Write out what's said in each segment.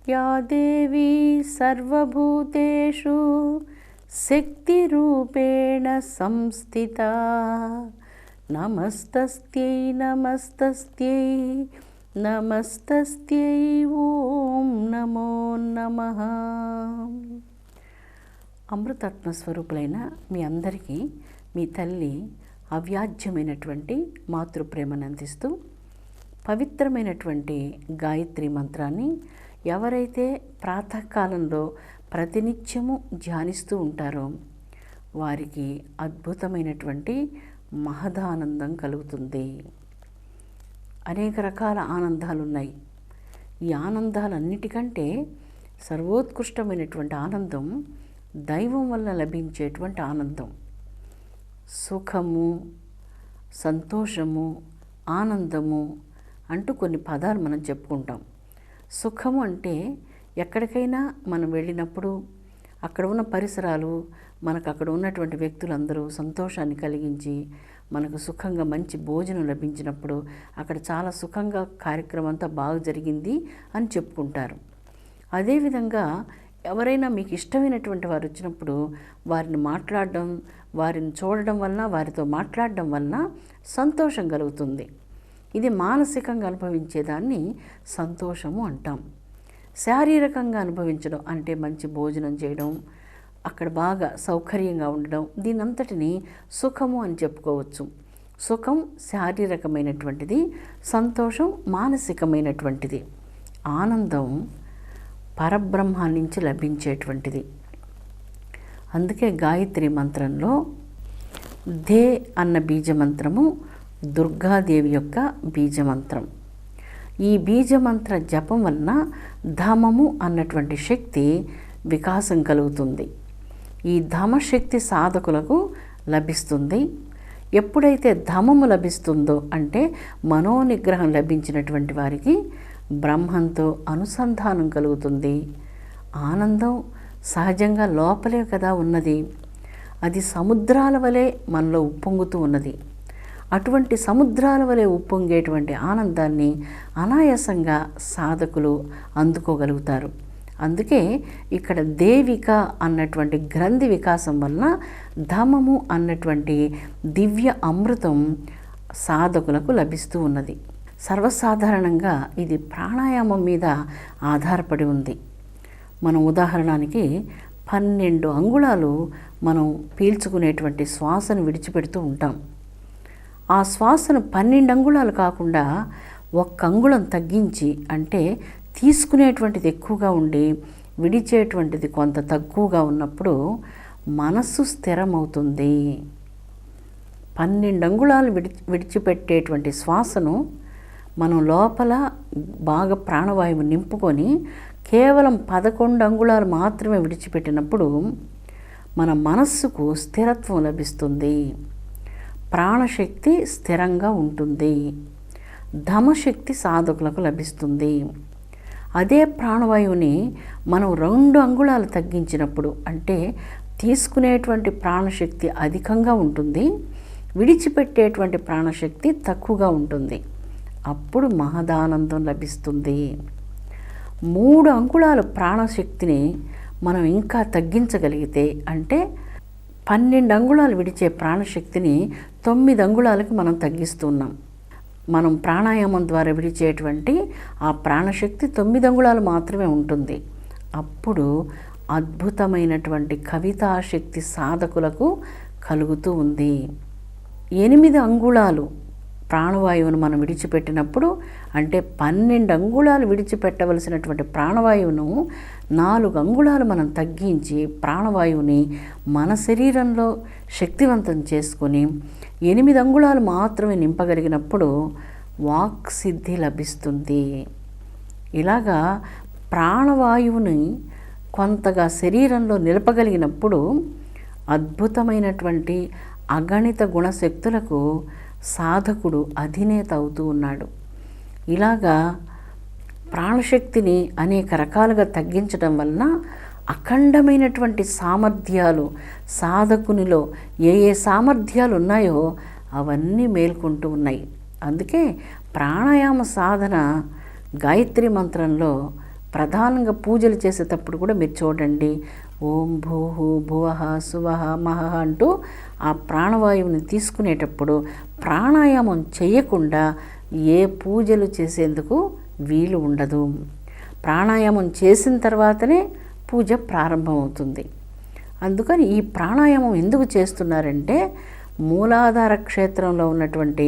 या देवी सर्वभूतेषु शक्तिरूपेण संस्थिता नमस्तस्यै नमस्तस्यै नमस्तस्यै ఓం నమో నమః. అమృతాత్మ స్వరూపులైన మీ అందరికీ మీ తల్లి అవ్యాజ్యమైనటువంటి మాతృప్రేమను అందిస్తూ పవిత్రమైనటువంటి గాయత్రి మంత్రాన్ని ఎవరైతే ప్రాతకాలంలో ప్రతినిత్యము ధ్యానిస్తూ ఉంటారో వారికి అద్భుతమైనటువంటి మహదానందం కలుగుతుంది. అనేక రకాల ఆనందాలు ఉన్నాయి. ఈ ఆనందాలన్నిటికంటే సర్వోత్కృష్టమైనటువంటి ఆనందం దైవం వల్ల లభించేటువంటి ఆనందం. సుఖము, సంతోషము, ఆనందము అంటూ కొన్ని పదాలు మనం చెప్పుకుంటాం. సుఖము అంటే ఎక్కడికైనా మనం వెళ్ళినప్పుడు అక్కడ ఉన్న పరిసరాలు, మనకు అక్కడ ఉన్నటువంటి వ్యక్తులందరూ సంతోషాన్ని కలిగించి మనకు సుఖంగా మంచి భోజనం లభించినప్పుడు అక్కడ చాలా సుఖంగా కార్యక్రమం అంతా బాగా జరిగింది అని చెప్పుకుంటారు. అదేవిధంగా ఎవరైనా మీకు ఇష్టమైనటువంటి వారు వచ్చినప్పుడు వారిని మాట్లాడడం, వారిని చూడడం వలన, వారితో మాట్లాడడం వలన సంతోషం కలుగుతుంది. ఇది మానసికంగా అనుభవించేదాన్ని సంతోషము అంటాం. శారీరకంగా అనుభవించడం అంటే మంచి భోజనం చేయడం, అక్కడ బాగా సౌకర్యంగా ఉండడం, దీనంతటిని సుఖము అని చెప్పుకోవచ్చు. సుఖం శారీరకమైనటువంటిది, సంతోషం మానసికమైనటువంటిది, ఆనందం పరబ్రహ్మా నుంచి లభించేటువంటిది. అందుకే గాయత్రి మంత్రంలో ధే అన్న బీజమంత్రము దుర్గాదేవి యొక్క బీజమంత్రం. ఈ బీజమంత్ర జపం వలన ధమము అన్నటువంటి శక్తి వికాసం కలుగుతుంది. ఈ ధమశక్తి సాధకులకు లభిస్తుంది. ఎప్పుడైతే ధమము లభిస్తుందో అంటే మనోనిగ్రహం లభించినటువంటి వారికి బ్రహ్మంతో అనుసంధానం కలుగుతుంది. ఆనందం సహజంగా లోపలే కదా ఉన్నది, అది సముద్రాల వలె మనలో ఉప్పొంగుతూ ఉన్నది. అటువంటి సముద్రాల వలె ఉప్పొంగేటువంటి ఆనందాన్ని అనాయాసంగా సాధకులు అందుకోగలుగుతారు. అందుకే ఇక్కడ దేవిక అన్నటువంటి గ్రంథి వికాసం వలన ధమము అన్నటువంటి దివ్య అమృతం సాధకులకు లభిస్తూ ఉన్నది. సర్వసాధారణంగా ఇది ప్రాణాయామం మీద ఆధారపడి ఉంది. మనం ఉదాహరణకి 12 అంగుళాలు మనం పీల్చుకునేటువంటి శ్వాసను విడిచిపెడుతూ ఉంటాం. ఆ శ్వాసను 12 అంగుళాలు కాకుండా 1 అంగుళం తగ్గించి, అంటే తీసుకునేటువంటిది ఎక్కువగా ఉండి విడిచేటువంటిది కొంత తక్కువగా ఉన్నప్పుడు మనస్సు స్థిరమవుతుంది. 12 అంగుళాలు విడిచిపెట్టేటువంటి శ్వాసను మనం లోపల బాగా ప్రాణవాయువు నింపుకొని కేవలం 11 అంగుళాలు మాత్రమే విడిచిపెట్టినప్పుడు మన మనస్సుకు స్థిరత్వం లభిస్తుంది. ప్రాణశక్తి స్థిరంగా ఉంటుంది. ధమశక్తి సాధకులకు లభిస్తుంది. అదే ప్రాణవాయువుని మనం 2 అంగుళాలు తగ్గించినప్పుడు, అంటే తీసుకునేటువంటి ప్రాణశక్తి అధికంగా ఉంటుంది, విడిచిపెట్టేటువంటి ప్రాణశక్తి తక్కువగా ఉంటుంది. అప్పుడు మహదానందం లభిస్తుంది. 3 అంగుళాల ప్రాణశక్తిని మనం ఇంకా తగ్గించగలిగితే, అంటే 12 అంగుళాలు విడిచే ప్రాణశక్తిని 9 అంగుళాలకు మనం తగ్గిస్తున్నాం. మనం ప్రాణాయామం ద్వారా విడిచేటువంటి ఆ ప్రాణశక్తి 9 అంగుళాలు మాత్రమే ఉంటుంది. అప్పుడు అద్భుతమైనటువంటి కవితాశక్తి సాధకులకు కలుగుతూ ఉంది. 8 అంగుళాలు ప్రాణవాయువును మనం విడిచిపెట్టినప్పుడు, అంటే 12 అంగుళాలు విడిచిపెట్టవలసినటువంటి ప్రాణవాయువును 4 అంగుళాలు మనం తగ్గించి ప్రాణవాయువుని మన శరీరంలో శక్తివంతం చేసుకొని 8 అంగుళాలు మాత్రమే నింపగలిగినప్పుడు వాక్ సిద్ధి లభిస్తుంది. ఇలాగా ప్రాణవాయువుని కొంతగా శరీరంలో నిలపగలిగినప్పుడు అద్భుతమైనటువంటి అగణిత గుణశక్తులకు సాధకుడు అధినేత అవుతూ ఉన్నాడు. ఇలాగా ప్రాణశక్తిని అనేక రకాలుగా తగ్గించడం వలన అఖండమైనటువంటి సామర్థ్యాలు సాధకునిలో ఏ ఏ సామర్థ్యాలు ఉన్నాయో అవన్నీ మేల్కొంటూ ఉన్నాయి. అందుకే ప్రాణాయామ సాధన గాయత్రి మంత్రంలో ప్రధానంగా పూజలు చేసేటప్పుడు కూడా మీరు చూడండి, ఓం భూహు భువః సువః మహః అంటూ ఆ ప్రాణవాయువుని తీసుకునేటప్పుడు ప్రాణాయామం చేయకుండా ఏ పూజలు చేసేందుకు వీలు ఉండదు. ప్రాణాయామం చేసిన తర్వాతనే పూజ ప్రారంభమవుతుంది. అందుకని ఈ ప్రాణాయామం ఎందుకు చేస్తున్నారంటే, మూలాధార క్షేత్రంలో ఉన్నటువంటి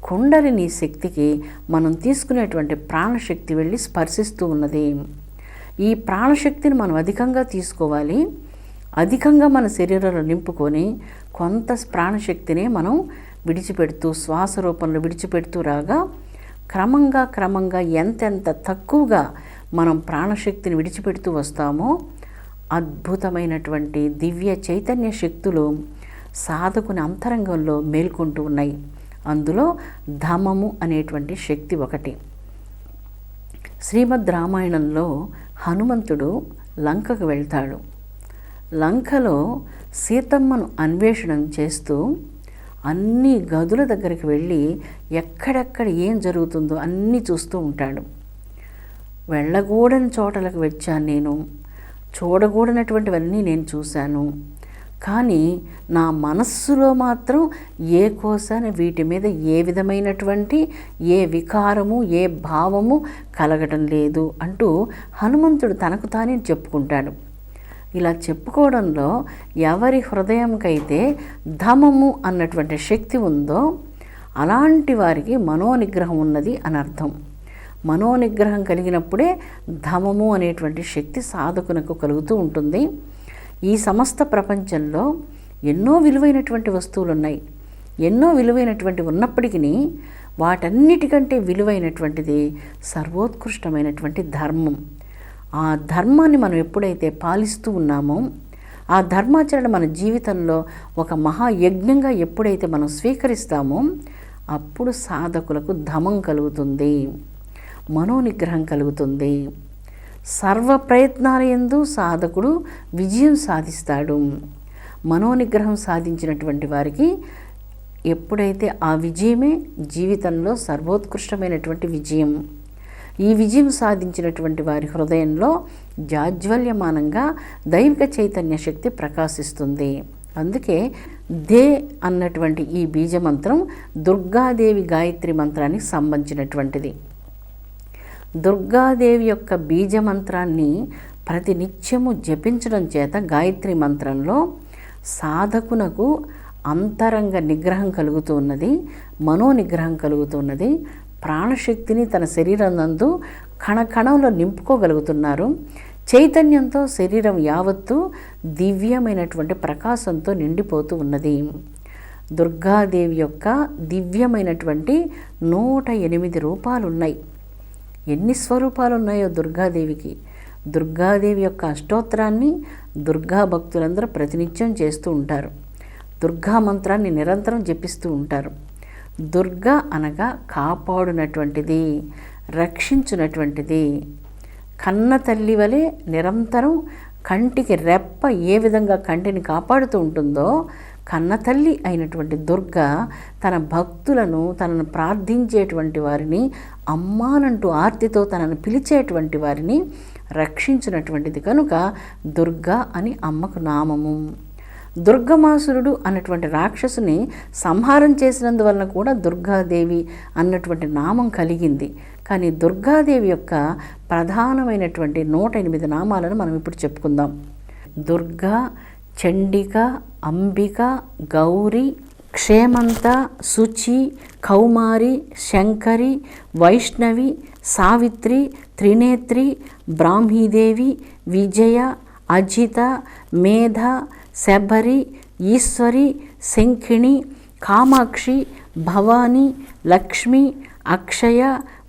కుండలిని శక్తికి మనం తీసుకునేటువంటి ప్రాణశక్తి వెళ్ళి స్పర్శిస్తూ ఉన్నది. ఈ ప్రాణశక్తిని మనం అధికంగా తీసుకోవాలి. అధికంగా మన శరీరంలో నింపుకొని కొంత ప్రాణశక్తిని మనం విడిచిపెడుతూ, శ్వాస రూపంలో విడిచిపెడుతూ రాగా క్రమంగా ఎంతెంత తక్కువగా మనం ప్రాణశక్తిని విడిచిపెడుతూ వస్తామో అద్భుతమైనటువంటి దివ్య చైతన్య శక్తులు సాధకుని అంతరంగంలో మేల్కొంటూ ఉన్నాయి. అందులో ధమము అనేటువంటి శక్తి ఒకటి. శ్రీమద్ రామాయణంలో హనుమంతుడు లంకకు వెళ్తాడు. లంకలో సీతమ్మను అన్వేషణం చేస్తూ అన్ని గదుల దగ్గరికి వెళ్ళి ఎక్కడెక్కడ ఏం జరుగుతుందో అన్నీ చూస్తూ ఉంటాడు. వెళ్ళకూడని చోటలకు వచ్చాను నేను, చూడకూడనటువంటివన్నీ నేను చూశాను, కానీ నా మనస్సులో మాత్రం ఏ కోసాన వీటి మీద ఏ విధమైనటువంటి ఏ వికారము ఏ భావము కలగటం లేదు అంటూ హనుమంతుడు తనకు తానే చెప్పుకుంటాడు. ఇలా చెప్పుకోవడంలో ఎవరి హృదయంకైతే ధమము అన్నటువంటి శక్తి ఉందో అలాంటి వారికి మనోనిగ్రహం ఉన్నది అని అర్థం. మనోనిగ్రహం కలిగినప్పుడే ధమము అనేటువంటి శక్తి సాధకునకు కలుగుతూ ఉంటుంది. ఈ సమస్త ప్రపంచంలో ఎన్నో విలువైనటువంటి వస్తువులు ఉన్నాయి. ఎన్నో విలువైనటువంటి ఉన్నప్పటికీ వాటన్నిటికంటే విలువైనటువంటిది సర్వోత్కృష్టమైనటువంటి ధర్మం. ఆ ధర్మాన్ని మనం ఎప్పుడైతే పాలిస్తూ ఉన్నామో, ఆ ధర్మాచరణ మన జీవితంలో ఒక మహాయజ్ఞంగా ఎప్పుడైతే మనం స్వీకరిస్తామో అప్పుడు సాధకులకు ధమం కలుగుతుంది, మనోనిగ్రహం కలుగుతుంది. సర్వ ప్రయత్నాల యందు సాధకుడు విజయం సాధిస్తాడు. మనోనిగ్రహం సాధించినటువంటి వారికి ఎప్పుడైతే ఆ విజయమే జీవితంలో సర్వోత్కృష్టమైనటువంటి విజయం. ఈ విజయం సాధించినటువంటి వారి హృదయంలో జాజ్వల్యమానంగా దైవిక చైతన్య శక్తి ప్రకాశిస్తుంది. అందుకే దే అన్నటువంటి ఈ బీజమంత్రం దుర్గాదేవి గాయత్రి మంత్రానికి సంబంధించినటువంటిది. దుర్గాదేవి యొక్క బీజమంత్రాన్ని ప్రతినిత్యము జపించడం చేత గాయత్రి మంత్రంలో సాధకునకు అంతరంగ నిగ్రహం కలుగుతూ ఉన్నది, మనోనిగ్రహం కలుగుతూ ఉన్నది. ప్రాణశక్తిని తన శరీరం నందు కణకణంలో నింపుకోగలుగుతున్నారు. చైతన్యంతో శరీరం యావత్తు దివ్యమైనటువంటి ప్రకాశంతో నిండిపోతూ ఉన్నది. దుర్గాదేవి యొక్క దివ్యమైనటువంటి 108 రూపాలు ఉన్నాయి. ఎన్ని స్వరూపాలు ఉన్నాయో దుర్గాదేవికి. దుర్గాదేవి యొక్క అష్టోత్తరాన్ని దుర్గా భక్తులందరూ ప్రతినిత్యం చేస్తూ ఉంటారు. దుర్గా మంత్రాన్ని నిరంతరం జపిస్తూ ఉంటారు. దుర్గా అనగా కాపాడునటువంటిది, రక్షించునటువంటిది. కన్న తల్లి వలె నిరంతరం కంటికి రెప్ప ఏ విధంగా కంటిని కాపాడుతూ ఉంటుందో కన్న తల్లి అయినటువంటి దుర్గా తన భక్తులను, తనను ప్రార్థించేటువంటి వారిని, అమ్మానంటూ ఆర్తితో తనను పిలిచేటువంటి వారిని రక్షించినటువంటిది కనుక దుర్గా అని అమ్మకు నామము. దుర్గమాసురుడు అన్నటువంటి రాక్షసుని సంహారం చేసినందువలన కూడా దుర్గాదేవి అన్నటువంటి నామం కలిగింది. కానీ దుర్గాదేవి యొక్క ప్రధానమైనటువంటి 108 నామాలను మనం ఇప్పుడు చెప్పుకుందాం. దుర్గా, చండిక, అంబిక, గౌరి, క్షేమంత, శుచి, కౌమారి, శంకరి, వైష్ణవి, సావిత్రి, త్రినేత్రి, బ్రాహ్మీదేవి, విజయ, అజిత, మేధ, శబరి, ఈశ్వరి, శంఖిణి, కామాక్షి, భవాని, లక్ష్మి, అక్షయ,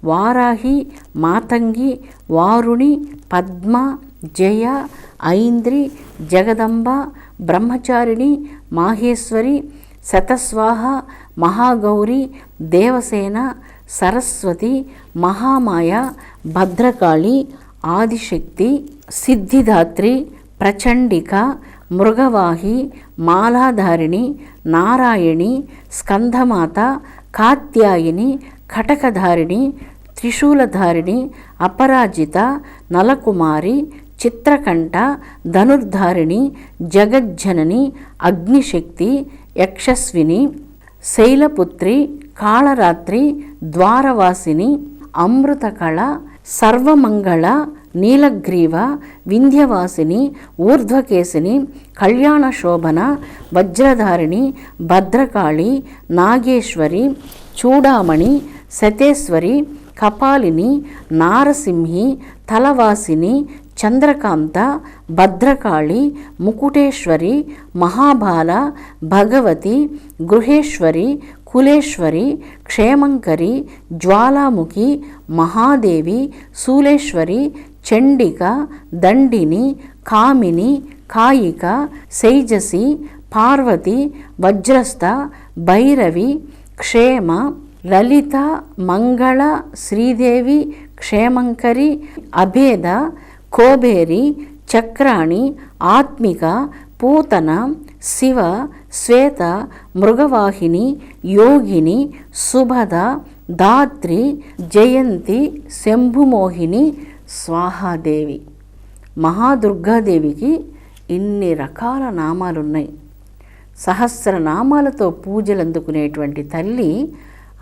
వారాహి, మాతంగి, వారుణి, పద్మ, జయ, ఐంద్రి, జగదంబ, బ్రహ్మచారిణి, మాహేశ్వరి, శతస్వాహ, మహాగౌరి, దేవసేన, సరస్వతి, మహామాయ, భద్రకాళి, ఆదిశక్తి, సిద్ధిదాత్రి, ప్రచండిక, మృగవాహి, మాలాధారిణి, నారాయణి, స్కంధమాత, కాత్యాయిని, కటకధారిణి, త్రిశూలధారిణి, అపరాజిత, నలకుమారి, చిత్రకంఠ, ధనుర్ధారిణి, జగజ్జనని, అగ్నిశక్తి, యక్షస్విని, శైలపుత్రి, కాళరాత్రి, ద్వారవాసిని, అమృతకళ, సర్వమంగళ, నీలగ్రీవ, వింధ్యవాసిని, ఊర్ధ్వకేశిని, కళ్యాణ శోభన, వజ్రధారిణి, భద్రకాళి, నాగేశ్వరి, చూడామణి, శతేశ్వరి, కపాలిని, నారసింహి, తలవాసిని, చంద్రకాంత, భద్రకాళి, ముకుటేశ్వరి, మహాబాల, భగవతి, గృహేశ్వరి, కులేశ్వరి, క్షేమంకరి, జ్వాలాముఖి, మహాదేవి, శూలేశ్వరి, చండిక, దండిని, కామిని, కాయిక, శైజసి, పార్వతి, వజ్రస్థ, భైరవి, క్షేమ, లలిత, మంగళ, శ్రీదేవి, క్షేమంకరి, అభేద, కోబేరి, చక్రాణి, ఆత్మిక, పూతన, శివ, శ్వేత, మృగవాహిని, యోగిని, సుభద, ధాత్రి, జయంతి, శంభుమోహిని, స్వాహాదేవి. మహాదుర్గాదేవికి ఇన్ని రకాల నామాలున్నాయి. సహస్రనామాలతో పూజలు అందుకునేటువంటి తల్లి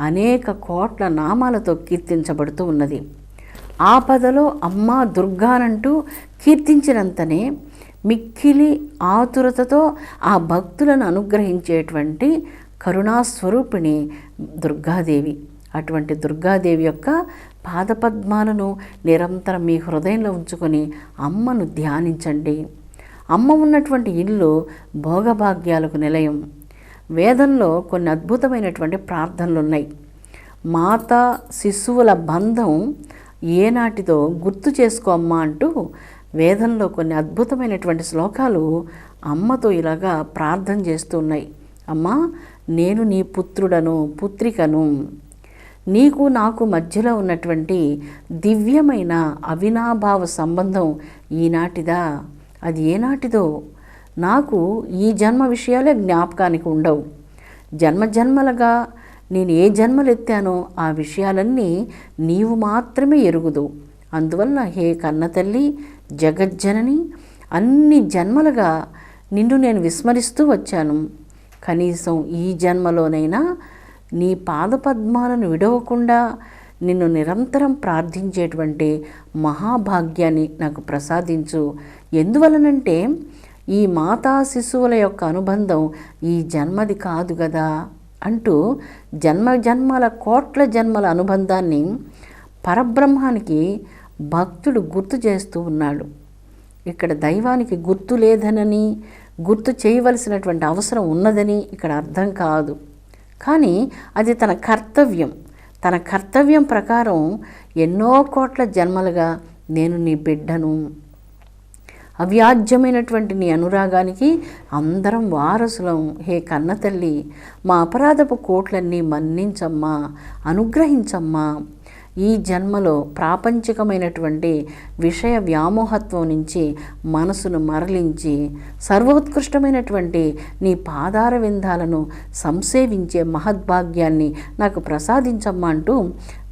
అనేక కోట్ల నామాలతో కీర్తించబడుతూ ఉన్నది. ఆపదలో అమ్మా దుర్గానంటూ కీర్తించినంతనే మిక్కిలి ఆతురతతో ఆ భక్తులను అనుగ్రహించేటువంటి కరుణాస్వరూపిణి దుర్గాదేవి. అటువంటి దుర్గాదేవి యొక్క పాదపద్మాలను నిరంతరం మీ హృదయంలో ఉంచుకొని అమ్మను ధ్యానించండి. అమ్మ ఉన్నటువంటి ఇల్లు భోగభాగ్యాలకు నిలయం. వేదంలో కొన్ని అద్భుతమైనటువంటి ప్రార్థనలు ఉన్నాయి. మాతా శిశువుల బంధం ఏనాటిదో గుర్తు చేసుకో అమ్మ అంటూ వేదంలో కొన్ని అద్భుతమైనటువంటి శ్లోకాలు అమ్మతో ఇలాగా ప్రార్థన చేస్తూ ఉన్నాయి. అమ్మా, నేను నీ పుత్రుడను, పుత్రికను. నీకు నాకు మధ్యలో ఉన్నటువంటి దివ్యమైన అవినాభావ సంబంధం ఈనాటిదా, అది ఏనాటిదో నాకు ఈ జన్మ విషయాలే జ్ఞాపకానికి ఉండవు. జన్మజన్మలుగా నేను ఏ జన్మలు ఎత్తానో ఆ విషయాలన్నీ నీవు మాత్రమే ఎరుగుదు. అందువల్ల హే కన్నతల్లి, జగజ్జనని, అన్ని జన్మలుగా నిన్ను నేను విస్మరిస్తూ వచ్చాను. కనీసం ఈ జన్మలోనైనా నీ పాదపద్మాలను విడవకుండా నిన్ను నిరంతరం ప్రార్థించేటువంటి మహాభాగ్యాన్ని నాకు ప్రసాదించు. ఎందువలనంటే ఈ మాతా శిశువుల యొక్క అనుబంధం ఈ జన్మది కాదు కదా అంటూ జన్మల కోట్ల జన్మల అనుబంధాన్ని పరబ్రహ్మానికి భక్తుడు గుర్తు చేస్తూ ఉన్నాడు. ఇక్కడ దైవానికి గుర్తు లేదనని, గుర్తు చేయవలసినటువంటి అవసరం ఉన్నదని ఇక్కడ అర్థం కాదు. కానీ అది తన కర్తవ్యం. తన కర్తవ్యం ప్రకారం ఎన్నో కోట్ల జన్మలుగా నేను నీ బిడ్డను, అవ్యాజ్యమైనటువంటి నీ అనురాగానికి అందరం వారసులం. హే కన్నతల్లి, మా అపరాధపు కోట్లన్నీ మన్నించమ్మా, అనుగ్రహించమ్మా. ఈ జన్మలో ప్రాపంచికమైనటువంటి విషయ వ్యామోహత్వం నుంచి మనసును మరలించి సర్వోత్కృష్టమైనటువంటి నీ పాదార విందాలను సంసేవించే మహద్భాగ్యాన్ని నాకు ప్రసాదించమ్మా అంటూ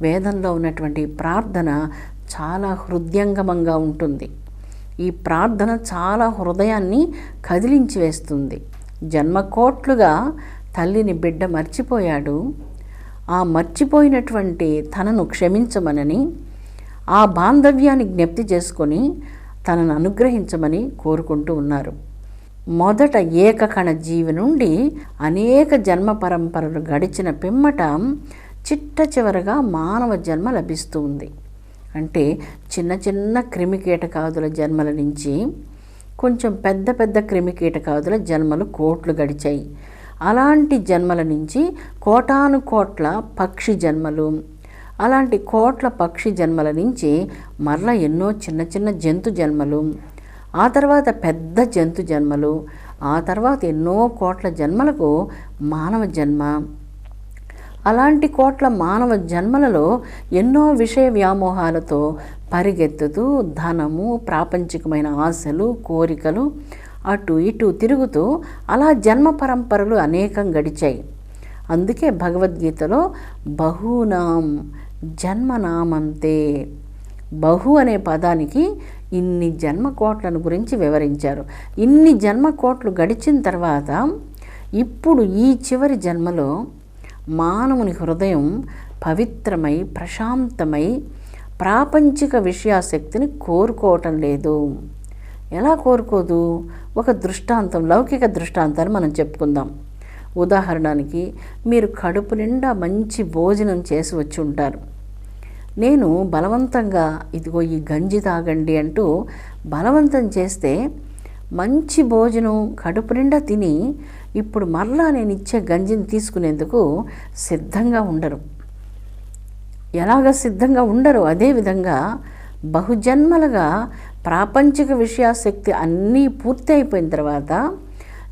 వేదంలో ఉన్నటువంటి ప్రార్థన చాలా హృదయంగమంగా ఉంటుంది. ఈ ప్రార్థన చాలా హృదయాన్ని కదిలించి వేస్తుంది. జన్మకోట్లుగా తల్లిని బిడ్డ మర్చిపోయాడు. ఆ మర్చిపోయినటువంటి తనను క్షమించమనని, ఆ బాంధవ్యాన్ని జ్ఞప్తి చేసుకొని తనను అనుగ్రహించమని కోరుకుంటూ ఉన్నారు. మొదట ఏకకణ జీవి నుండి అనేక జన్మ పరంపరలు గడిచిన పిమ్మట చిట్ట చివరగా మానవ జన్మ లభిస్తూ ఉంది. అంటే చిన్న చిన్న క్రిమికీటకాదుల జన్మల నుంచి కొంచెం పెద్ద పెద్ద క్రిమికీటకాదుల జన్మలు కోట్లు గడిచాయి. అలాంటి జన్మల నుంచి కోటాను కోట్ల పక్షి జన్మలు, అలాంటి కోట్ల పక్షి జన్మల నుంచి మరలా ఎన్నో చిన్న చిన్న జంతు జన్మలు, ఆ తర్వాత పెద్ద జంతు జన్మలు, ఆ తర్వాత ఎన్నో కోట్ల జన్మలకు మానవ జన్మ. అలాంటి కోట్ల మానవ జన్మలలో ఎన్నో విషయ వ్యామోహాలతో పరిగెత్తుతూ ధనము, ప్రాపంచికమైన ఆశలు, కోరికలు అటు ఇటు తిరుగుతూ అలా జన్మ పరంపరలు అనేకం గడిచాయి. అందుకే భగవద్గీతలో బహూనాం జన్మనామంతే. బహు అనే పదానికి ఇన్ని జన్మకోట్లను గురించి వివరించారు. ఇన్ని జన్మకోట్లు గడిచిన తర్వాత ఇప్పుడు ఈ చివరి జన్మలో మానవుని హృదయం పవిత్రమై ప్రశాంతమై ప్రాపంచిక విషయాసక్తిని కోరుకోవటం లేదు. ఎలా కోరుకోదు? ఒక దృష్టాంతం, లౌకిక దృష్టాంతాన్ని మనం చెప్పుకుందాం. ఉదాహరణకి మీరు కడుపు నిండా మంచి భోజనం చేసి వచ్చి ఉంటారు. నేను బలవంతంగా ఇదిగో ఈ గంజి తాగండి అంటూ బలవంతం చేస్తే మంచి భోజనం కడుపు నిండా తిని ఇప్పుడు మరలా నేను ఇచ్చే గంజిని తీసుకునేందుకు సిద్ధంగా ఉండరు. ఎలాగ సిద్ధంగా ఉండరు? అదేవిధంగా బహుజన్మలుగా ప్రాపంచిక విషయాసక్తి అన్నీ పూర్తి అయిపోయిన తర్వాత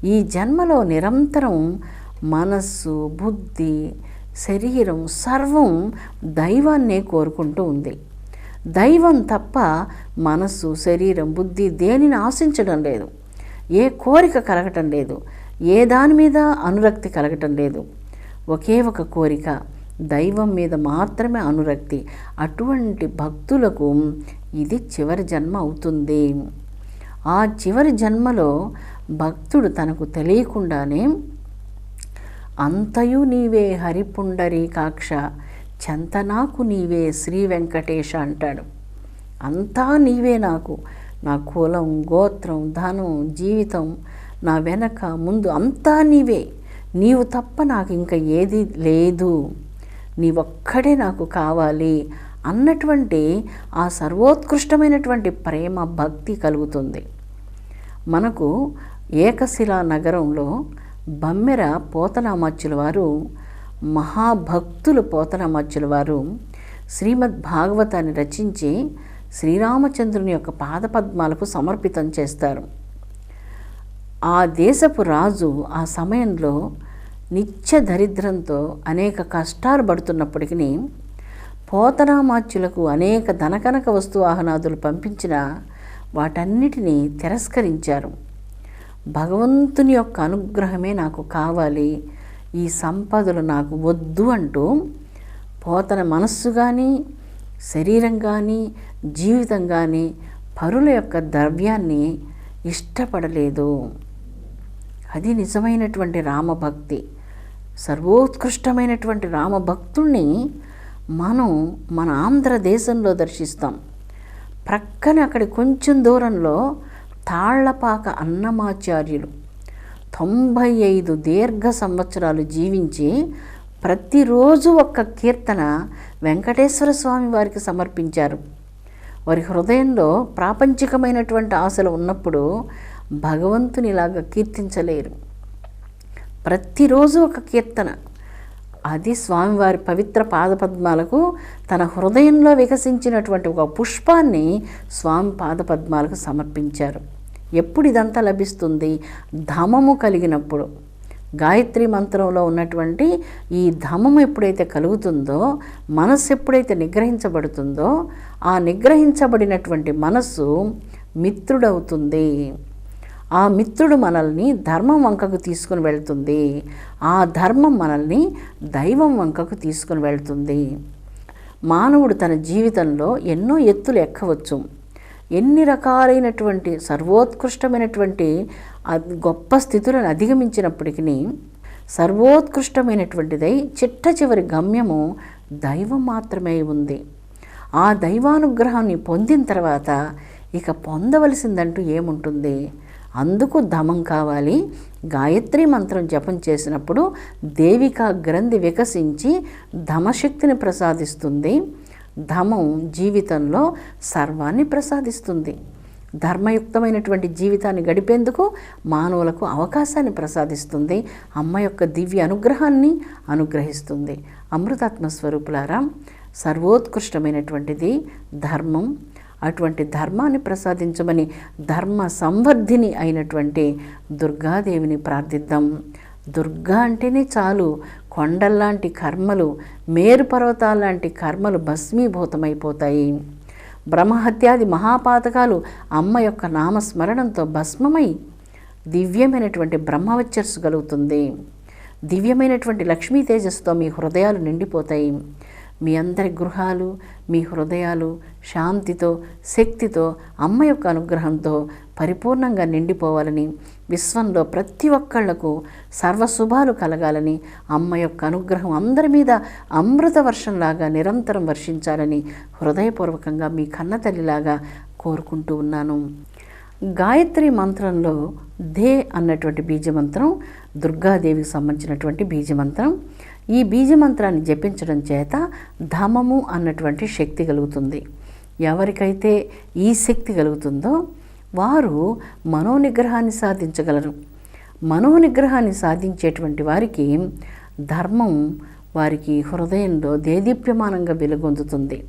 ఈ జన్మలో నిరంతరం మనస్సు, బుద్ధి, శరీరం సర్వం దైవాన్నే కోరుకుంటూ ఉంది. దైవం తప్ప మనస్సు, శరీరం, బుద్ధి దేనిని ఆశించడం లేదు. ఏ కోరిక కలగటం లేదు. ఏ దాని మీద అనురక్తి కలగటం లేదు. ఒకే ఒక కోరిక, దైవం మీద మాత్రమే అనురక్తి. అటువంటి భక్తులకు ఇది చివరి జన్మ అవుతుంది. ఆ చివరి జన్మలో భక్తుడు తనకు తెలియకుండానే అంతయు నీవే హరిపుండరీకాక్ష, చెంతనాకు నీవే శ్రీ వెంకటేశ అంటాడు. అంతా నీవే నాకు, నా కులం, గోత్రం, ధనం, జీవితం, నా వెనక ముందు అంతా నీవే. నీవు తప్ప నాకు ఇంకా ఏది లేదు, నీవొక్కడే నాకు కావాలి అన్నటువంటి ఆ సర్వోత్కృష్టమైనటువంటి ప్రేమ, భక్తి కలుగుతుంది. మనకు ఏకశిలా నగరంలో బమ్మెర పోతనామాచ్యుల వారు, మహాభక్తులు పోతనామాచ్యుల వారు శ్రీమద్ భాగవతాన్ని రచించి శ్రీరామచంద్రుని యొక్క పాదపద్మాలకు సమర్పితం చేస్తారు. ఆ దేశపు రాజు ఆ సమయంలో నిత్య దరిద్రంతో అనేక కష్టాలు పడుతున్నప్పటికీ పోతనామాచ్యులకు అనేక ధనకనక వస్తువాహనాదులు పంపించిన వాటన్నిటినీ తిరస్కరించారు. భగవంతుని యొక్క అనుగ్రహమే నాకు కావాలి, ఈ సంపదలు నాకు వద్దు అంటూ పోతన మనస్సు కానీ, శరీరం కానీ, జీవితం కానీ పరుల యొక్క ద్రవ్యాన్ని ఇష్టపడలేదు. అది నిజమైనటువంటి రామభక్తి. సర్వోత్కృష్టమైనటువంటి రామభక్తుణ్ణి మనం మన ఆంధ్రదేశంలో దర్శిస్తాం. ప్రక్కన అక్కడి కొంచెం దూరంలో తాళ్లపాక అన్నమాచార్యులు 95 దీర్ఘ సంవత్సరాలు జీవించి ప్రతిరోజు ఒక్క కీర్తన వెంకటేశ్వర స్వామి వారికి సమర్పించారు. వారి హృదయంలో ప్రాపంచికమైనటువంటి ఆశలు ఉన్నప్పుడు భగవంతునిలాగా కీర్తించలేరు. ప్రతిరోజు ఒక కీర్తన. అది స్వామివారి పవిత్ర పాదపద్మాలకు తన హృదయంలో వికసించినటువంటి ఒక పుష్పాన్ని స్వామి పాదపద్మాలకు సమర్పించారు. ఎప్పుడు ఇదంతా లభిస్తుంది? ధమము కలిగినప్పుడు. గాయత్రి మంత్రంలో ఉన్నటువంటి ఈ ధమము ఎప్పుడైతే కలుగుతుందో, మనస్సు ఎప్పుడైతే నిగ్రహించబడుతుందో, ఆ నిగ్రహించబడినటువంటి మనస్సు మిత్రుడవుతుంది. ఆ మిత్రుడు మనల్ని ధర్మం వంకకు తీసుకుని వెళ్తుంది. ఆ ధర్మం మనల్ని దైవం వంకకు తీసుకుని వెళ్తుంది. మానవుడు తన జీవితంలో ఎన్నో ఎత్తులు ఎక్కవచ్చు. ఎన్ని రకాలైనటువంటి సర్వోత్కృష్టమైనటువంటి గొప్ప స్థితులను అధిగమించినప్పటికీ సర్వోత్కృష్టమైనటువంటిదై చిట్ట చివరి గమ్యము దైవం మాత్రమే ఉంది. ఆ దైవానుగ్రహాన్ని పొందిన తర్వాత ఇక పొందవలసిందంటూ ఏముంటుంది? అందుకు ధమం కావాలి. గాయత్రి మంత్రం జపం చేసినప్పుడు దేవికా గ్రంథి వికసించి ధమశక్తిని ప్రసాదిస్తుంది. ధమం జీవితంలో సర్వాన్ని ప్రసాదిస్తుంది. ధర్మయుక్తమైనటువంటి జీవితాన్ని గడిపేందుకు మానవులకు అవకాశాన్ని ప్రసాదిస్తుంది. అమ్మ యొక్క దివ్య అనుగ్రహాన్ని అనుగ్రహిస్తుంది. అమృతాత్మ స్వరూపులారా, సర్వోత్కృష్టమైనటువంటిది ధర్మం. అటువంటి ధర్మాన్ని ప్రసాదించమని ధర్మ సంవర్ధిని అయినటువంటి దుర్గాదేవిని ప్రార్థిద్దాం. దుర్గా అంటేనే చాలు కొండల్లాంటి కర్మలు, మేరు పర్వతాల్లాంటి కర్మలు భస్మీభూతమైపోతాయి. బ్రహ్మహత్యాది మహాపాతకాలు అమ్మ యొక్క నామస్మరణంతో భస్మమై దివ్యమైనటువంటి బ్రహ్మవచ్చస్సు కలుగుతుంది. దివ్యమైనటువంటి లక్ష్మీ తేజస్సుతో మీ హృదయాలు నిండిపోతాయి. మీ అందరి గృహాలు, మీ హృదయాలు శాంతితో, శక్తితో, అమ్మ యొక్క అనుగ్రహంతో పరిపూర్ణంగా నిండిపోవాలని, విశ్వంలో ప్రతి ఒక్కళ్లకు సర్వశుభాలు కలగాలని, అమ్మ యొక్క అనుగ్రహం అందరి మీద అమృత వర్షంలాగా నిరంతరం వర్షించాలని హృదయపూర్వకంగా మీ కన్నతల్లిలాగా కోరుకుంటూ ఉన్నాను. గాయత్రి మంత్రంలో ధే అన్నటువంటి బీజమంత్రం దుర్గాదేవికి సంబంధించినటువంటి బీజమంత్రం. ఈ బీజమంత్రాన్ని జపించడం చేత ధమము అన్నటువంటి శక్తి కలుగుతుంది. ఎవరికైతే ఈ శక్తి కలుగుతుందో వారు మనోనిగ్రహాన్ని సాధించగలరు. మనోనిగ్రహాన్ని సాధించేటువంటి వారికి ధర్మం వారికి హృదయంలో దేదీప్యమానంగా వెలుగొందుతుంది.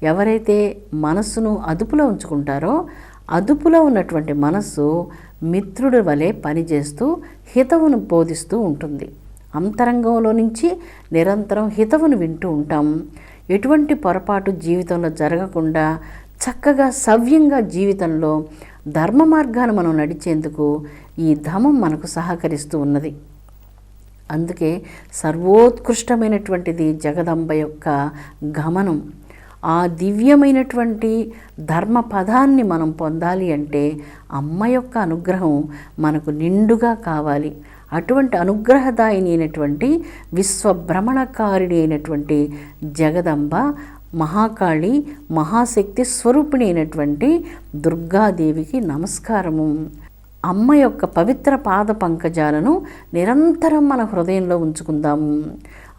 ఎవరైతే మనస్సును అదుపులో ఉంచుకుంటారో అదుపులో ఉన్నటువంటి మనస్సు మిత్రుడి వలె పనిచేస్తూ హితవును బోధిస్తూ ఉంటుంది. అంతరంగంలో నుంచి నిరంతరం హితవును వింటూ ఉంటాం. ఎటువంటి పొరపాటు జీవితంలో జరగకుండా చక్కగా సవ్యంగా జీవితంలో ధర్మ మార్గాన్ని మనం నడిచేందుకు ఈ ధమం మనకు సహకరిస్తూ ఉన్నది. అందుకే సర్వోత్కృష్టమైనటువంటిది జగదంబ యొక్క గమనం. ఆ దివ్యమైనటువంటి ధర్మ పదాన్ని మనం పొందాలి అంటే అమ్మ యొక్క అనుగ్రహం మనకు నిండుగా కావాలి. అటువంటి అనుగ్రహదాయిని అయినటువంటి విశ్వభ్రమణకారిణి అయినటువంటి జగదంబ, మహాకాళి, మహాశక్తి స్వరూపిణి అయినటువంటి దుర్గాదేవికి నమస్కారము. అమ్మ యొక్క పవిత్ర పాద పంకజాలను నిరంతరం మన హృదయంలో ఉంచుకుందాము.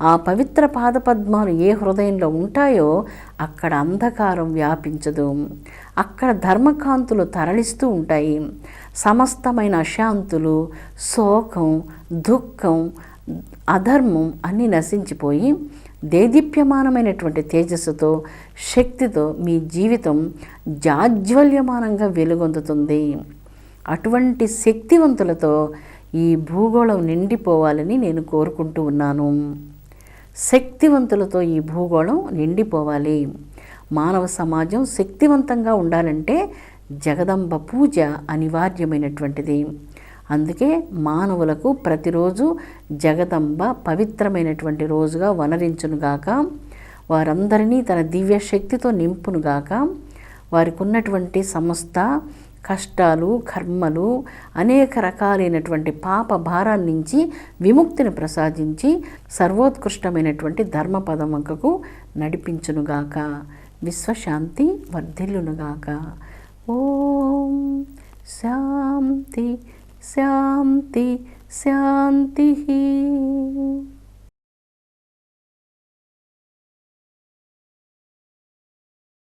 ఆ పవిత్ర పాదపద్మాలు ఏ హృదయంలో ఉంటాయో అక్కడ అంధకారం వ్యాపించదు. అక్కడ ధర్మకాంతులు తరలిస్తూ ఉంటాయి. సమస్తమైన అశాంతులు, శోకం, దుఃఖం, అధర్మం అన్నీ నశించిపోయి దేదీప్యమానమైనటువంటి తేజస్సుతో, శక్తితో మీ జీవితం జాజ్వల్యమానంగా వెలుగొందుతుంది. అటువంటి శక్తివంతులతో ఈ భూగోళం నిండిపోవాలని నేను కోరుకుంటూ ఉన్నాను. శక్తివంతులతో ఈ భూగోళం నిండిపోవాలి. మానవ సమాజం శక్తివంతంగా ఉండాలంటే జగదంబ పూజ అనివార్యమైనటువంటిది. అందుకే మానవులకు ప్రతిరోజు జగదంబ పవిత్రమైనటువంటి రోజుగా వనరించునుగాక, వారందరినీ తన దివ్య శక్తితో నింపునుగాక, వారికి ఉన్నటువంటి సమస్త కష్టాలు, కర్మలు, అనేక రకాలైనటువంటి పాప భారాల నుంచి విముక్తిని ప్రసాదించి సర్వోత్కృష్టమైనటువంటి ధర్మపదం వంకకు నడిపించునుగాక. విశ్వశాంతి వర్ధిల్లునుగాక. ఓం శాంతి శాంతి శాంతి.